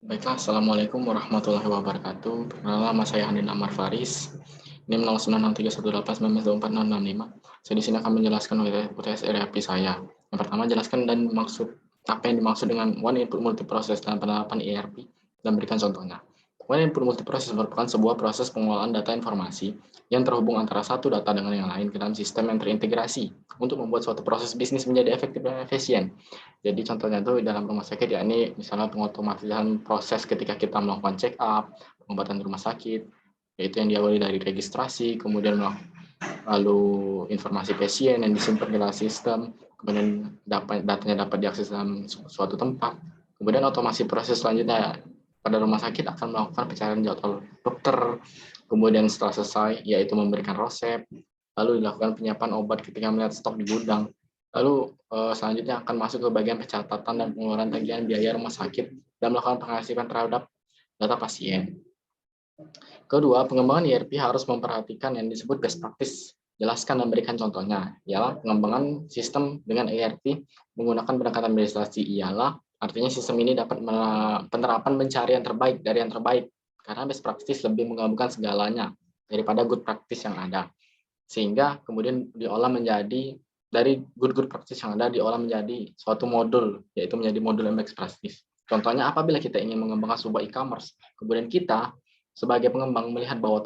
Baiklah, Assalamualaikum warahmatullahi wabarakatuh. Perkenalkan, nama saya Handin Amar Faris. NIM 096318192465. Saya di sini akan menjelaskan UTS RAP saya. Yang pertama, jelaskan dan maksud apa yang dimaksud dengan One Input Multiprocess dalam penerapan ERP dan berikan contohnya. One Input Multiprocess merupakan sebuah proses pengolahan data informasi yang terhubung antara satu data dengan yang lain ke dalam sistem yang terintegrasi untuk membuat suatu proses bisnis menjadi efektif dan efisien. Jadi contohnya itu dalam rumah sakit, ya ini misalnya pengotomatisan proses ketika kita melakukan check up, pengobatan di rumah sakit, yaitu yang diawali dari registrasi, kemudian lalu informasi pasien yang disimpan di dalam sistem, kemudian datanya dapat diakses dalam suatu tempat. Kemudian otomasi proses selanjutnya pada rumah sakit akan melakukan pencarian jadwal dokter, kemudian setelah selesai yaitu memberikan resep, lalu dilakukan penyiapan obat ketika melihat stok di gudang. Lalu selanjutnya akan masuk ke bagian pencatatan dan pengeluaran tagihan biaya rumah sakit dan melakukan pengasihan terhadap data pasien. Kedua, pengembangan ERP harus memperhatikan yang disebut best practice. Jelaskan dan berikan contohnya. Ialah pengembangan sistem dengan ERP menggunakan pendekatan administrasi. Ialah artinya sistem ini dapat penerapan mencari yang terbaik dari yang terbaik. Karena best practice lebih menggabungkan segalanya daripada good practice yang ada. Sehingga kemudian diolah menjadi dari good practice yang ada diolah menjadi suatu modul, yaitu menjadi modul yang best practice. Contohnya apabila kita ingin mengembangkan sebuah e-commerce, kemudian kita sebagai pengembang melihat bahwa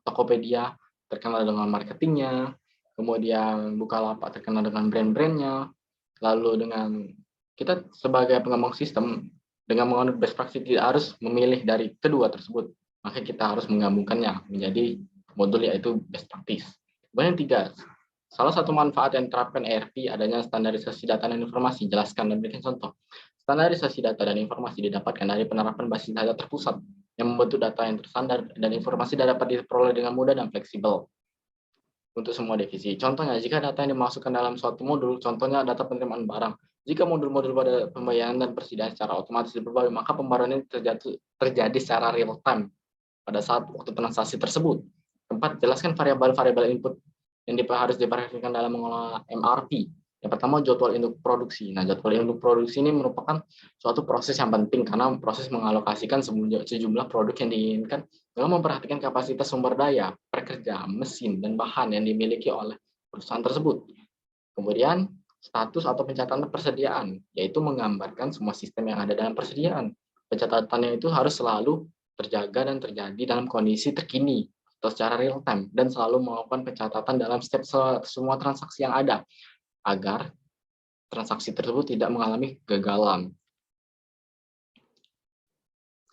Tokopedia terkenal dengan marketingnya, kemudian Bukalapak terkenal dengan brand-brandnya, lalu dengan kita sebagai pengembang sistem dengan menganut best practice tidak harus memilih dari kedua tersebut, maka kita harus menggabungkannya menjadi modul yaitu best practice. Kemudian tiga, salah satu manfaat yang diterapkan ERP adanya standarisasi data dan informasi. Jelaskan dan berikan contoh. Standarisasi data dan informasi didapatkan dari penerapan basis data terpusat yang membentuk data yang terstandar dan informasi dapat diperoleh dengan mudah dan fleksibel untuk semua divisi. Contohnya, jika data yang dimasukkan dalam suatu modul, contohnya data penerimaan barang. Jika modul-modul pada pembayaran dan persediaan secara otomatis diperbarui, maka pembaruan ini terjadi secara real time pada saat waktu transaksi tersebut. Keempat, jelaskan variabel-variabel input yang harus diperhatikan dalam mengelola MRP. Yang pertama, jadwal induk produksi. Nah, jadwal induk produksi ini merupakan suatu proses yang penting karena proses mengalokasikan sejumlah produk yang diinginkan dengan memperhatikan kapasitas sumber daya, pekerja, mesin, dan bahan yang dimiliki oleh perusahaan tersebut. Kemudian, status atau pencatatan persediaan, yaitu menggambarkan semua sistem yang ada dalam persediaan. Pencatatannya itu harus selalu terjaga dan terjadi dalam kondisi terkini atau secara real time dan selalu melakukan pencatatan dalam setiap semua transaksi yang ada agar transaksi tersebut tidak mengalami kegagalan.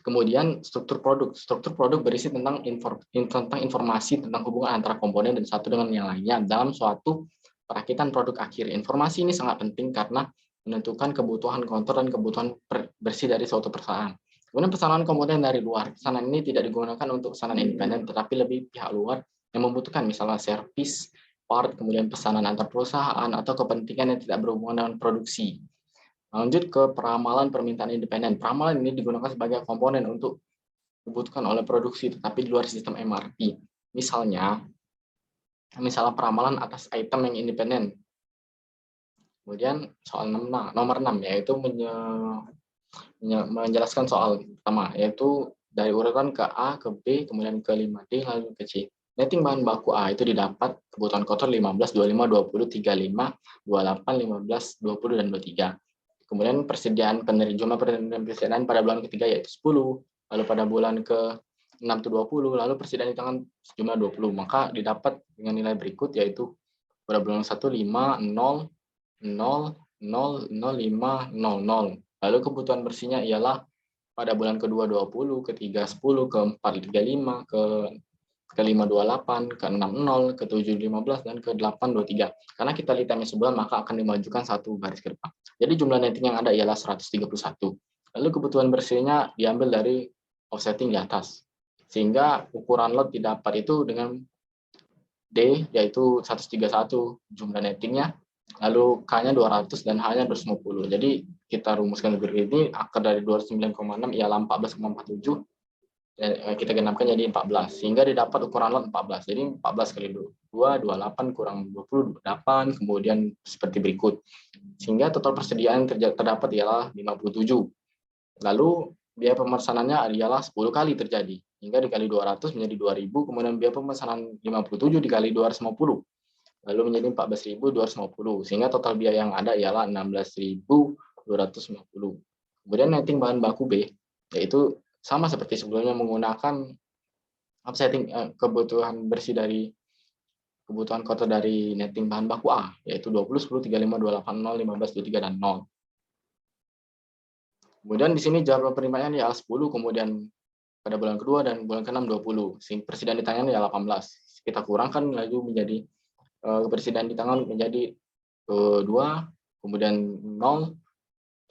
Kemudian struktur produk. Struktur produk berisi tentang informasi tentang hubungan antara komponen dan satu dengan yang lainnya dalam suatu perakitan produk akhir. Informasi ini sangat penting karena menentukan kebutuhan kontur dan kebutuhan bersih dari suatu perusahaan. Kemudian pesanan komponen dari luar. Pesanan ini tidak digunakan untuk pesanan independen, tetapi lebih pihak luar yang membutuhkan misalnya servis, part, kemudian pesanan antar perusahaan, atau kepentingan yang tidak berhubungan dengan produksi. Lanjut ke peramalan permintaan independen. Peramalan ini digunakan sebagai komponen untuk dibutuhkan oleh produksi, tetapi di luar sistem MRP. Misalnya peramalan atas item yang independen. Kemudian soal nomor 6, yaitu menjelaskan soal pertama, yaitu dari urutan ke A, ke B, kemudian ke 5D, lalu ke C. Netting bahan baku A itu didapat kebutuhan kotor 15, 25, 20, 35, 28, 15, 20, dan 23. Kemudian persediaan jumlah persediaan pada bulan ketiga yaitu 10, lalu pada bulan ke-6 itu 20, lalu persediaan di tangan sejumlah 20. Maka didapat dengan nilai berikut yaitu pada bulan 1 5, 0, 0, 0, 0, 5, 0, 0. Lalu kebutuhan bersihnya ialah pada bulan kedua 20, ketiga 10, keempat 35, ke-5 28, ke-6 0, ke-7 15, dan ke-8 23. Karena kita lihat time sebulan, maka akan dimajukan satu baris ke depan. Jadi jumlah netting yang ada ialah 131. Lalu kebutuhan bersihnya diambil dari offsetting di atas. Sehingga ukuran lot didapat itu dengan D, yaitu 131 jumlah nettingnya, lalu K-nya 200 dan H-nya 250. Jadi kita rumuskan seperti ini, akar dari 209,6 ialah 14,47, kita genapkan jadi 14, sehingga didapat ukuran lot 14. Jadi 14 kali 2, 28 kurang 20, 28, kemudian seperti berikut. Sehingga total persediaan terdapat ialah 57. Lalu biaya pemesanannya ialah 10 kali terjadi, hingga dikali 200 menjadi 2.000, kemudian biaya pemesanan 57 dikali 250, lalu menjadi 14.250, sehingga total biaya yang ada ialah 16.250. Kemudian netting bahan baku B, yaitu sama seperti sebelumnya menggunakan offsetting kebutuhan bersih dari kebutuhan kotor dari netting bahan baku A, yaitu 20, 10, 35, 28, 0, 15, 23, dan 0. Kemudian di sini jadwal penerimaan ya 10, kemudian pada bulan kedua dan bulan ke-6 20. Persediaan di tangan ya 18. Kita kurangkan lalu menjadi persediaan di tangan menjadi 2, kemudian 0,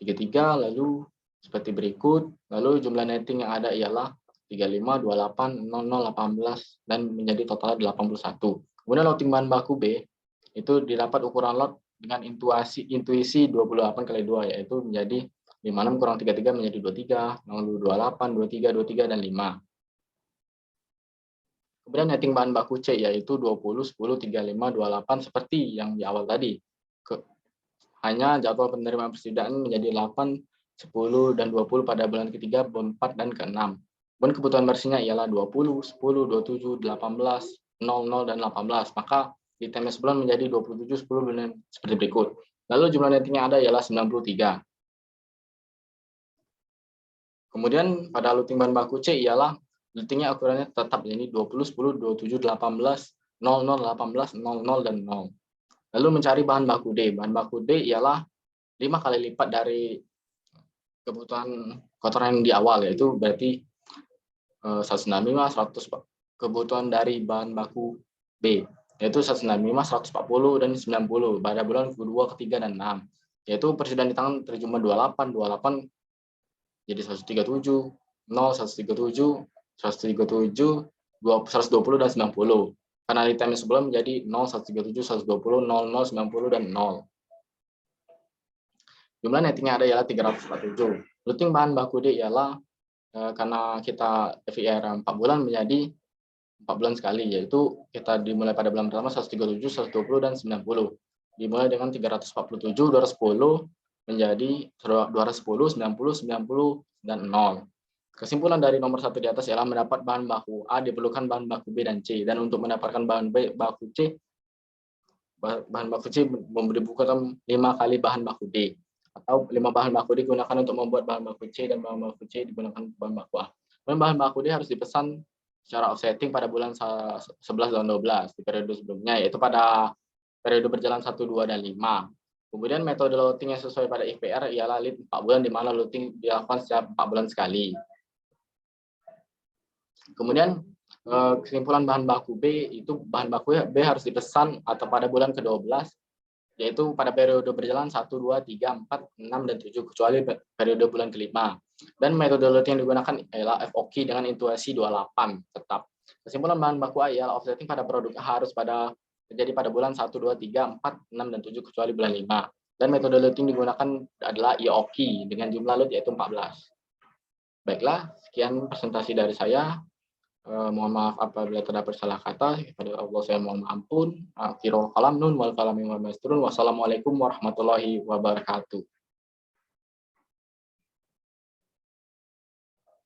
33, lalu seperti berikut. Lalu jumlah netting yang ada ialah 35, 28, 00, 18, dan menjadi total 81. Kemudian loading bahan baku B itu didapat ukuran lot dengan intuisi 28 kali 2, yaitu menjadi 56 kurang 33 menjadi 23, 28, 23, 23, dan 5. Kemudian netting bahan baku C yaitu 20, 10, 35, 28 seperti yang di awal tadi. Hanya jadwal penerimaan persediaan menjadi 8, 10, dan 20 pada bulan ketiga, 4, dan ke-6. Kemudian kebutuhan bersihnya ialah 20, 10, 27, 18, 00, dan 18. Maka di TMS sebulan menjadi 27, 10, dan seperti berikut. Lalu jumlah netting yang ada ialah 93. Kemudian pada loading bahan baku C ialah loadingnya ukurannya tetap, ini 20, 10, 27, 18, 00, 18, 00, dan 0. Lalu mencari bahan baku D. Bahan baku D ialah 5 kali lipat dari kebutuhan kotoran yang di awal, yaitu berarti 195, 100, kebutuhan dari bahan baku B, yaitu 195, 140, dan 90 pada bulan kedua, ketiga, dan 6. Yaitu persediaan di tangan terjumlah 28, 28 jadi 137, 0, 137, 137, 120, dan 90. Karena di time sebelum menjadi 0, 137, 120, 00, 90, dan 0. Jumlah nettingnya ada ialah 347. Loading bahan baku D ialah karena kita FIR 4 bulan menjadi 4 bulan sekali, yaitu kita dimulai pada bulan pertama 137, 120, dan 90. Dimulai dengan 347, 210, menjadi 210, 90, 90, dan 0. Kesimpulan dari nomor 1 di atas ialah mendapat bahan baku A diperlukan bahan baku B dan C, dan untuk mendapatkan bahan baku C dibutuhkan 5 kali bahan baku D, atau 5 bahan baku D digunakan untuk membuat bahan baku C, dan bahan baku C digunakan bahan baku A. Dan bahan baku D harus dipesan secara offsetting pada bulan 11 dan 12 di periode sebelumnya, yaitu pada periode berjalan 1, 2, dan 5. Kemudian metode loading yang sesuai pada IPR ialah lead 4 bulan, di mana loading dilakukan setiap 4 bulan sekali. Kemudian kesimpulan bahan baku B itu bahan baku B harus dipesan atau pada bulan ke-12, yaitu pada periode berjalan 1, 2, 3, 4, 6, dan 7, kecuali periode bulan ke-5. Dan metode loading yang digunakan ialah FOQ dengan intuisi 28 tetap. Kesimpulan bahan baku A ialah offsetting pada produk A harus terjadi pada bulan 1, 2, 3, 4, 6, dan 7, kecuali bulan 5. Dan metode loading digunakan adalah IOQ dengan jumlah load yaitu 14. Baiklah, sekian presentasi dari saya. Mohon maaf apabila terdapat salah kata. Kepada Allah saya mohon ampun. Akhirul kalam nun wal kalami wal masturun. Wassalamualaikum warahmatullahi wabarakatuh.